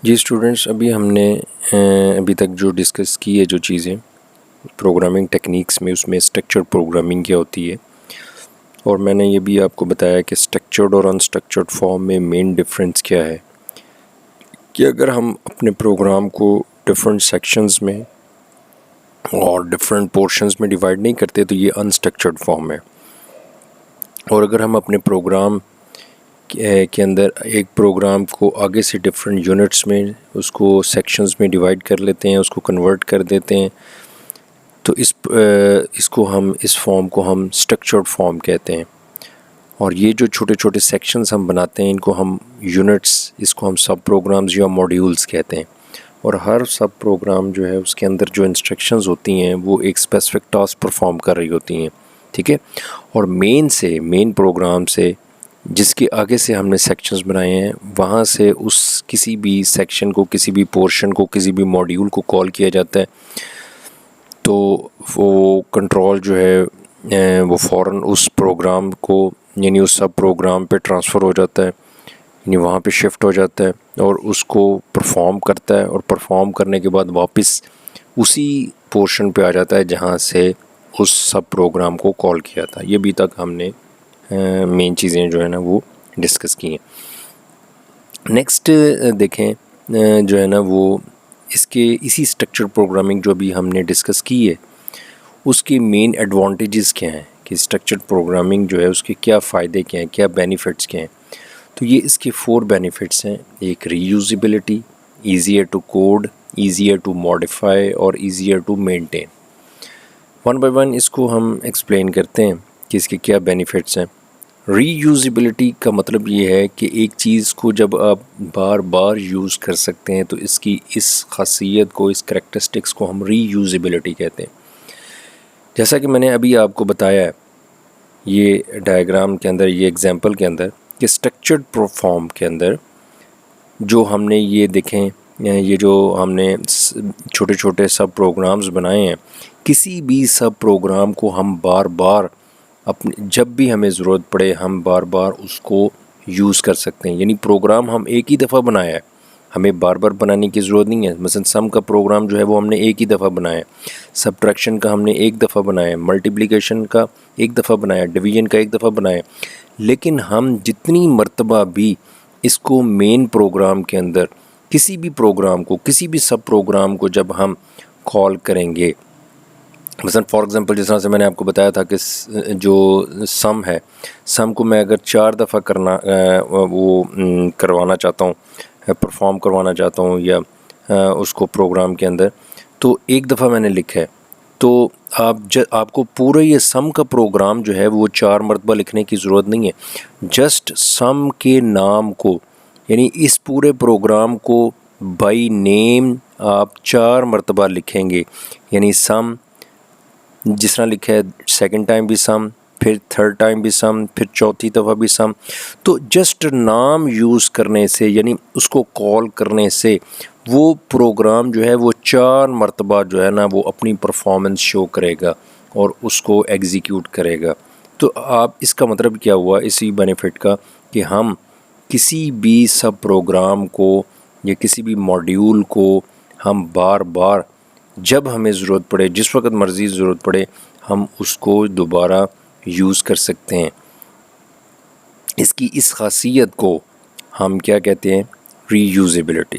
جی students, ابھی ہم نے ابھی تک جو ڈسکس کی ہے جو چیزیں پروگرامنگ ٹیکنیکس میں، اس میں اسٹرکچرڈ پروگرامنگ کیا ہوتی ہے، اور میں نے یہ بھی آپ کو بتایا کہ اسٹرکچرڈ اور انسٹرکچرڈ فارم میں مین ڈفرینس کیا ہے، کہ اگر ہم اپنے پروگرام کو ڈفرینٹ سیکشنز میں اور ڈفرینٹ پورشنز میں ڈیوائڈ نہیں کرتے تو یہ انسٹرکچرڈ فارم ہے، اور اگر ہم اپنے پروگرام کے اندر ایک پروگرام کو آگے سے ڈفرینٹ یونٹس میں اس کو سیکشنز میں ڈیوائڈ کر لیتے ہیں، اس کو کنورٹ کر دیتے ہیں، تو اس فارم کو ہم اسٹرکچرڈ فارم کہتے ہیں۔ اور یہ جو چھوٹے چھوٹے سیکشنز ہم بناتے ہیں، ان کو ہم یونٹس، اس کو ہم سب پروگرامز یا موڈیولز کہتے ہیں، اور ہر سب پروگرام جو ہے اس کے اندر جو انسٹرکشنز ہوتی ہیں وہ ایک اسپیسیفک ٹاسک پرفارم کر رہی ہوتی ہیں، ٹھیک ہے۔ اور مین پروگرام سے جس کے آگے سے ہم نے سیکشنز بنائے ہیں، وہاں سے اس کسی بھی سیکشن کو، کسی بھی پورشن کو، کسی بھی موڈیول کو کال کیا جاتا ہے، تو وہ کنٹرول جو ہے وہ فوراً اس پروگرام کو، یعنی اس سب پروگرام پہ ٹرانسفر ہو جاتا ہے، یعنی وہاں پہ شفٹ ہو جاتا ہے اور اس کو پرفارم کرتا ہے، اور پرفارم کرنے کے بعد واپس اسی پورشن پہ آ جاتا ہے جہاں سے اس سب پروگرام کو کال کیا تھا۔ یہ بھی تک ہم نے مین چیزیں جو ہے نا وہ ڈسکس کی ہیں۔ نیکسٹ دیکھیں جو ہے نا وہ اسی اسٹرکچر پروگرامنگ جو بھی ہم نے ڈسکس کی ہے، اس کے مین ایڈوانٹیجز کیا ہیں، کہ اسٹرکچر پروگرامنگ جو ہے اس کے کیا فائدے کیا ہیں، کیا بینیفٹس کیا ہیں۔ تو یہ اس کے 4 بینیفٹس ہیں۔ ایک reusability, easier to code, easier to modify, اور easier to maintain. One by one اس کو ہم ایکسپلین کرتے ہیں کہ اس کے کیا بینیفٹس ہیں۔ ری یوزیبلٹی کا مطلب یہ ہے کہ ایک چیز کو جب آپ بار بار یوز کر سکتے ہیں تو اس خاصیت کو، اس کریکٹرسٹکس کو ہم ری یوزیبلٹی کہتے ہیں۔ جیسا کہ میں نے ابھی آپ کو بتایا ہے یہ ڈائیگرام کے اندر، یہ ایگزامپل کے اندر، کہ اسٹرکچرڈ فارم کے اندر جو ہم نے یہ دیکھیں، یہ جو ہم نے چھوٹے چھوٹے سب پروگرامز بنائے ہیں، کسی بھی سب پروگرام کو ہم بار بار جب بھی ہمیں ضرورت پڑے ہم بار بار اس کو یوز کر سکتے ہیں۔ یعنی پروگرام ہم ایک ہی دفعہ بنایا ہے، ہمیں بار بار بنانے کی ضرورت نہیں ہے۔ مثلا سم کا پروگرام جو ہے وہ ہم نے ایک ہی دفعہ بنایا ہے، سبٹریکشن کا ہم نے ایک دفعہ بنایا ہے، ملٹیپلیکیشن کا ایک دفعہ بنایا ہے، ڈویژن کا ایک دفعہ بنایا ہے۔ لیکن ہم جتنی مرتبہ بھی اس کو مین پروگرام کے اندر کسی بھی پروگرام کو، کسی بھی سب پروگرام کو جب ہم کال کریں گے، مثلا فار ایگزامپل جس طرح سے میں نے آپ کو بتایا تھا کہ جو سم ہے، سم کو میں اگر 4 دفعہ کروانا چاہتا ہوں، پرفارم کروانا چاہتا ہوں، یا اس کو پروگرام کے اندر، تو ایک دفعہ میں نے لکھا ہے، تو آپ کو پورا یہ سم کا پروگرام جو ہے وہ 4 مرتبہ لکھنے کی ضرورت نہیں ہے۔ جسٹ سم کے نام کو، یعنی اس پورے پروگرام کو بائی نیم آپ 4 مرتبہ لکھیں گے، یعنی سم جس طرح لکھا ہے، سیکنڈ ٹائم بھی سم، پھر تھرڈ ٹائم بھی سم، پھر چوتھی دفعہ بھی سم، تو جسٹ نام یوز کرنے سے، یعنی اس کو کال کرنے سے، وہ پروگرام جو ہے وہ 4 مرتبہ جو ہے نا وہ اپنی پرفارمنس شو کرے گا اور اس کو ایگزیکیوٹ کرے گا۔ تو آپ اس کا مطلب کیا ہوا اسی بینیفٹ کا، کہ ہم کسی بھی سب پروگرام کو یا کسی بھی موڈیول کو ہم بار بار جب ہمیں ضرورت پڑے، جس وقت مرضی ضرورت پڑے، ہم اس کو دوبارہ یوز کر سکتے ہیں۔ اس کی اس خاصیت کو ہم کیا کہتے ہیں؟ ری یوزیبلٹی،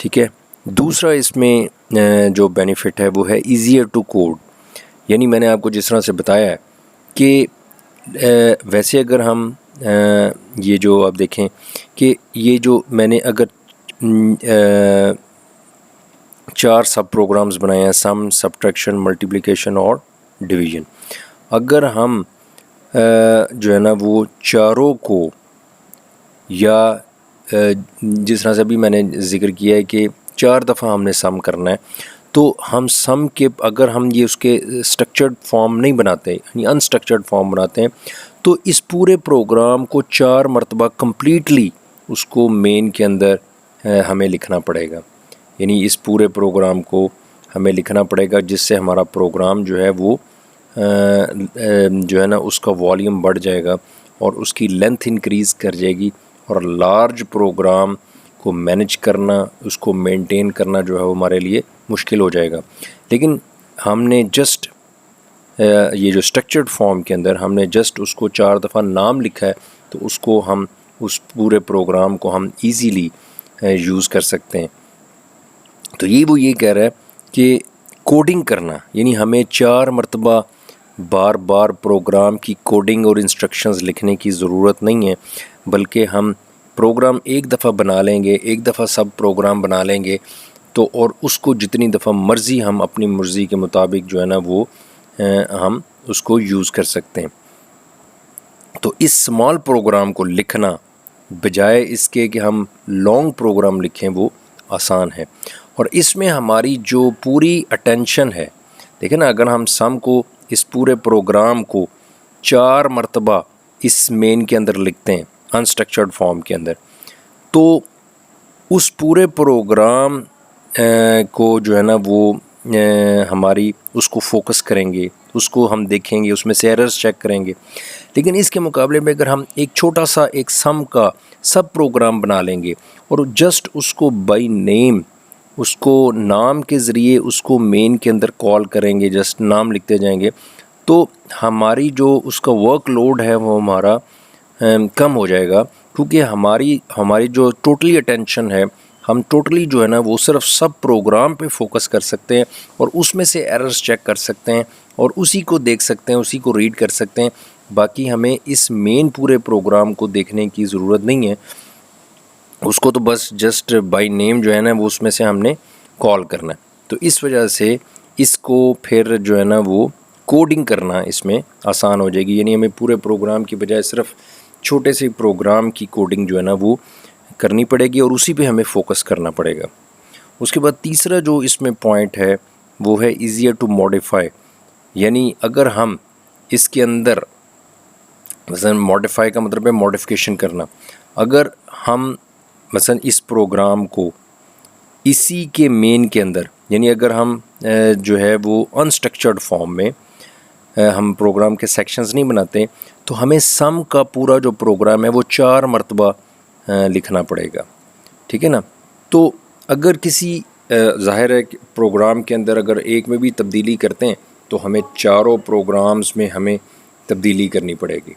ٹھیک ہے۔ دوسرا اس میں جو بینیفٹ ہے وہ ہے ایزیئر ٹو کوڈ، یعنی میں نے آپ کو جس طرح سے بتایا ہے کہ ویسے اگر ہم یہ جو آپ دیکھیں کہ یہ جو میں نے اگر 4 سب پروگرامز بنائے ہیں، سم، سبٹریکشن، ملٹیپلیکیشن اور ڈویژن، اگر ہم جو ہے نا وہ چاروں کو، یا جس طرح سے ابھی میں نے ذکر کیا ہے کہ 4 دفعہ ہم نے سم کرنا ہے، تو ہم سم کے اگر ہم یہ اس کے اسٹرکچرڈ فارم نہیں بناتے، یعنی انسٹرکچرڈ فارم بناتے ہیں، تو اس پورے پروگرام کو 4 مرتبہ کمپلیٹلی اس کو مین کے اندر ہمیں لکھنا پڑے گا، یعنی اس پورے پروگرام کو ہمیں لکھنا پڑے گا، جس سے ہمارا پروگرام جو ہے وہ جو ہے نا اس کا والیوم بڑھ جائے گا اور اس کی لینتھ انکریز کر جائے گی، اور لارج پروگرام کو مینیج کرنا، اس کو مینٹین کرنا جو ہے وہ ہمارے لیے مشکل ہو جائے گا. لیکن ہم نے جسٹ یہ جو اسٹرکچرڈ فارم کے اندر ہم نے جسٹ اس کو 4 دفعہ نام لکھا ہے، تو اس کو ہم اس پورے پروگرام کو ہم ایزیلی یوز کر سکتے ہیں. تو وہ یہ کہہ رہا ہے کہ کوڈنگ کرنا، یعنی ہمیں 4 مرتبہ بار بار پروگرام کی کوڈنگ اور انسٹرکشنز لکھنے کی ضرورت نہیں ہے، بلکہ ہم پروگرام ایک دفعہ بنا لیں گے، ایک دفعہ سب پروگرام بنا لیں گے تو، اور اس کو جتنی دفعہ مرضی ہم اپنی مرضی کے مطابق جو ہے نا وہ ہم اس کو یوز کر سکتے ہیں. تو اس اسمال پروگرام کو لکھنا بجائے اس کے کہ ہم لانگ پروگرام لکھیں وہ آسان ہے. اور اس میں ہماری جو پوری اٹینشن ہے، دیکھیں نا، اگر ہم سم کو اس پورے پروگرام کو 4 مرتبہ اس مین کے اندر لکھتے ہیں انسٹرکچرڈ فارم کے اندر، تو اس پورے پروگرام کو جو ہے نا وہ ہماری اس کو فوکس کریں گے، اس کو ہم دیکھیں گے، اس میں سے ایررز چیک کریں گے. لیکن اس کے مقابلے میں اگر ہم ایک چھوٹا سا ایک سم کا سب پروگرام بنا لیں گے اور جسٹ اس کو بائی نیم، اس کو نام کے ذریعے اس کو مین کے اندر کال کریں گے، جسٹ نام لکھتے جائیں گے، تو ہماری جو اس کا ورک لوڈ ہے وہ ہمارا کم ہو جائے گا. کیونکہ ہماری جو ٹوٹلی اٹینشن ہے، ہم ٹوٹلی جو ہے نا وہ صرف سب پروگرام پہ فوکس کر سکتے ہیں اور اس میں سے ایررز چیک کر سکتے ہیں اور اسی کو دیکھ سکتے ہیں، اسی کو ریڈ کر سکتے ہیں. باقی ہمیں اس مین پورے پروگرام کو دیکھنے کی ضرورت نہیں ہے، اس کو تو بس جسٹ بائی نیم جو ہے نا وہ اس میں سے ہم نے کال کرنا ہے. تو اس وجہ سے اس کو پھر جو ہے نا وہ کوڈنگ کرنا اس میں آسان ہو جائے گی. یعنی ہمیں پورے پروگرام کی بجائے صرف چھوٹے سے پروگرام کی کوڈنگ جو ہے نا وہ کرنی پڑے گی اور اسی پہ ہمیں فوکس کرنا پڑے گا. اس کے بعد تیسرا جو اس میں پوائنٹ ہے وہ ہے ایزیئر ٹو موڈیفائی. یعنی اگر ہم اس کے اندر مثلا موڈیفائی کا مطلب ہے موڈیفیکیشن کرنا، اگر ہم مثلا اس پروگرام کو اسی کے مین کے اندر، یعنی اگر ہم جو ہے وہ انسٹرکچرڈ فارم میں ہم پروگرام کے سیکشنز نہیں بناتے، تو ہمیں سم کا پورا جو پروگرام ہے وہ 4 مرتبہ لکھنا پڑے گا. ٹھیک ہے نا؟ تو اگر کسی ظاہر ہے پروگرام کے اندر اگر ایک میں بھی تبدیلی کرتے ہیں تو ہمیں چاروں پروگرامز میں ہمیں تبدیلی کرنی پڑے گی،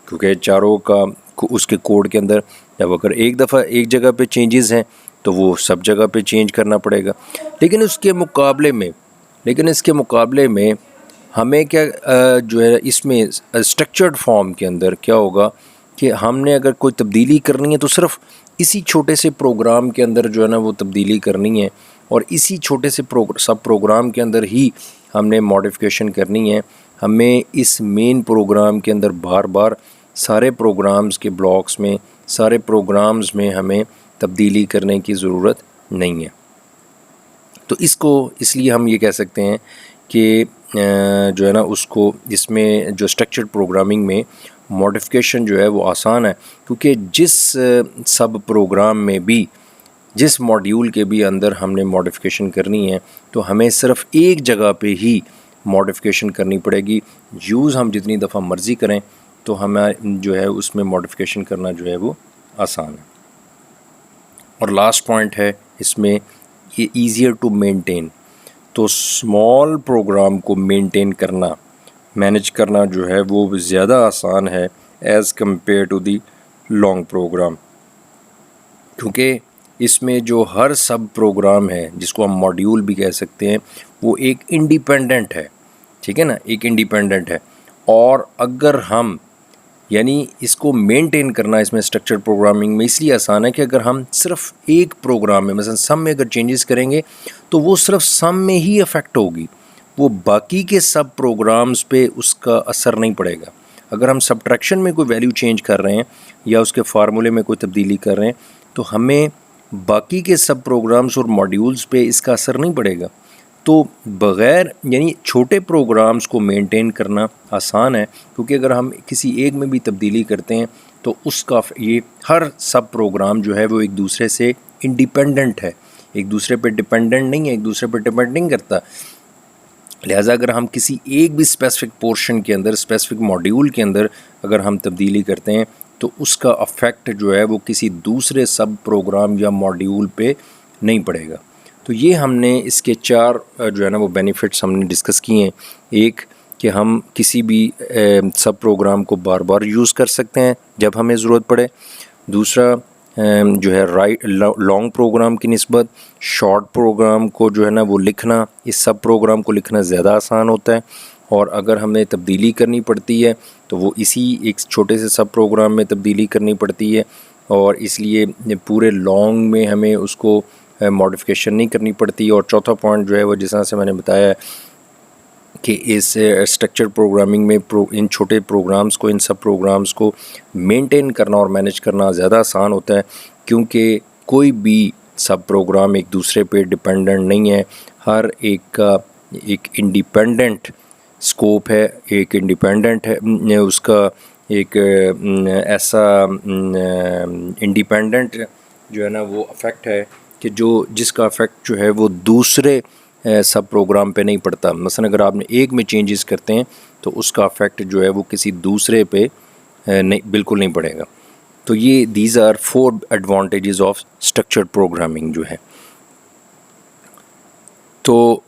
کیونکہ چاروں کا اس کے کوڈ کے اندر جب اگر ایک دفعہ ایک جگہ پہ چینجز ہیں تو وہ سب جگہ پہ چینج کرنا پڑے گا. لیکن اس کے مقابلے میں ہمیں کیا جو ہے اس میں اسٹرکچرڈ فارم کے اندر کیا ہوگا کہ ہم نے اگر کوئی تبدیلی کرنی ہے تو صرف اسی چھوٹے سے پروگرام کے اندر جو ہے نا وہ تبدیلی کرنی ہے اور اسی چھوٹے سے سب پروگرام کے اندر ہی ہم نے موڈیفیکیشن کرنی ہے. ہمیں اس مین پروگرام کے اندر بار بار سارے پروگرامز کے بلاکس میں، سارے پروگرامز میں ہمیں تبدیلی کرنے کی ضرورت نہیں ہے. تو اس لیے ہم یہ کہہ سکتے ہیں کہ جو ہے نا اس میں جو اسٹرکچرڈ پروگرامنگ میں موڈیفیکیشن جو ہے وہ آسان ہے، کیونکہ جس سب پروگرام میں بھی، جس ماڈیول کے بھی اندر ہم نے موڈیفیکیشن کرنی ہے تو ہمیں صرف ایک جگہ پہ ہی موڈیفیکیشن کرنی پڑے گی. یوز ہم جتنی دفعہ مرضی کریں تو ہمیں جو ہے اس میں موڈیفیکیشن کرنا جو ہے وہ آسان ہے. اور لاسٹ پوائنٹ ہے اس میں یہ ایزیئر ٹو مینٹین. تو اسمال پروگرام کو مینٹین کرنا، مینیج کرنا جو ہے وہ زیادہ آسان ہے as compare to the long program, کیونکہ اس میں جو ہر سب پروگرام ہے جس کو ہم ماڈیول بھی کہہ سکتے ہیں وہ ایک انڈیپینڈنٹ ہے. ٹھیک ہے نا؟ ایک انڈیپینڈنٹ ہے. اور اگر ہم یعنی اس کو مینٹین کرنا اس میں اسٹرکچر پروگرامنگ میں اس لیے آسان ہے کہ اگر ہم صرف ایک پروگرام میں مثلا سم میں اگر چینجز کریں گے تو وہ صرف سم میں ہی افیکٹ ہوگی، وہ باقی کے سب پروگرامز پہ اس کا اثر نہیں پڑے گا. اگر ہم سبٹریکشن میں کوئی ویلیو چینج کر رہے ہیں یا اس کے فارمولے میں کوئی تبدیلی کر رہے ہیں تو ہمیں باقی کے سب پروگرامز اور ماڈیولز پہ اس کا اثر نہیں پڑے گا. تو بغیر یعنی چھوٹے پروگرامز کو مینٹین کرنا آسان ہے، کیونکہ اگر ہم کسی ایک میں بھی تبدیلی کرتے ہیں تو اس کا یہ ہر سب پروگرام جو ہے وہ ایک دوسرے سے انڈیپینڈنٹ ہے، ایک دوسرے پہ ڈیپینڈنٹ نہیں ہے، ایک دوسرے پہ ڈیپینڈ نہیں کرتا. لہٰذا اگر ہم کسی ایک بھی اسپیسیفک پورشن کے اندر، اسپیسیفک ماڈیول کے اندر اگر ہم تبدیلی کرتے ہیں تو اس کا افیکٹ جو ہے وہ کسی دوسرے سب پروگرام یا ماڈیول پہ نہیں پڑے گا. تو یہ ہم نے اس کے 4 جو ہے نا وہ بینیفٹس ہم نے ڈسکس کیے ہیں. ایک کہ ہم کسی بھی سب پروگرام کو بار بار یوز کر سکتے ہیں جب ہمیں ضرورت پڑے. دوسرا جو ہے لانگ پروگرام کی نسبت شارٹ پروگرام کو جو ہے نا وہ لکھنا، اس سب پروگرام کو لکھنا زیادہ آسان ہوتا ہے، اور اگر ہمیں تبدیلی کرنی پڑتی ہے تو وہ اسی ایک چھوٹے سے سب پروگرام میں تبدیلی کرنی پڑتی ہے، اور اس لیے پورے لانگ میں ہمیں اس کو ماڈیفکیشن نہیں کرنی پڑتی. اور چوتھا پوائنٹ جو ہے وہ جس طرح سے میں نے بتایا ہے کہ اس اسٹرکچر پروگرامنگ میں ان چھوٹے پروگرامز کو، ان سب پروگرامز کو مینٹین کرنا اور مینیج کرنا زیادہ آسان ہوتا ہے، کیونکہ کوئی بھی سب پروگرام ایک دوسرے پہ ڈیپینڈنٹ نہیں ہے. ہر ایک کا ایک انڈیپینڈنٹ اسکوپ ہے، ایک انڈیپینڈنٹ ہے اس کا ایک ایسا انڈیپینڈنٹ جو ہے نا وہ افیکٹ ہے کہ جس کا افیکٹ جو ہے وہ دوسرے سب پروگرام پہ نہیں پڑتا. مثلا اگر آپ نے ایک میں چینجز کرتے ہیں تو اس کا افیکٹ جو ہے وہ کسی دوسرے پہ بالکل نہیں پڑے گا. تو یہ these are 4 advantages of structured programming جو ہے. تو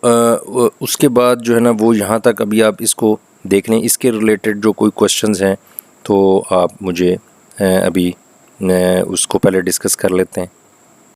اس کے بعد جو ہے نا وہ یہاں تک ابھی آپ اس کو دیکھ لیں. اس کے ریلیٹڈ جو کوئی کوشچنز ہیں تو آپ مجھے ابھی اس کو پہلے ڈسکس کر لیتے ہیں.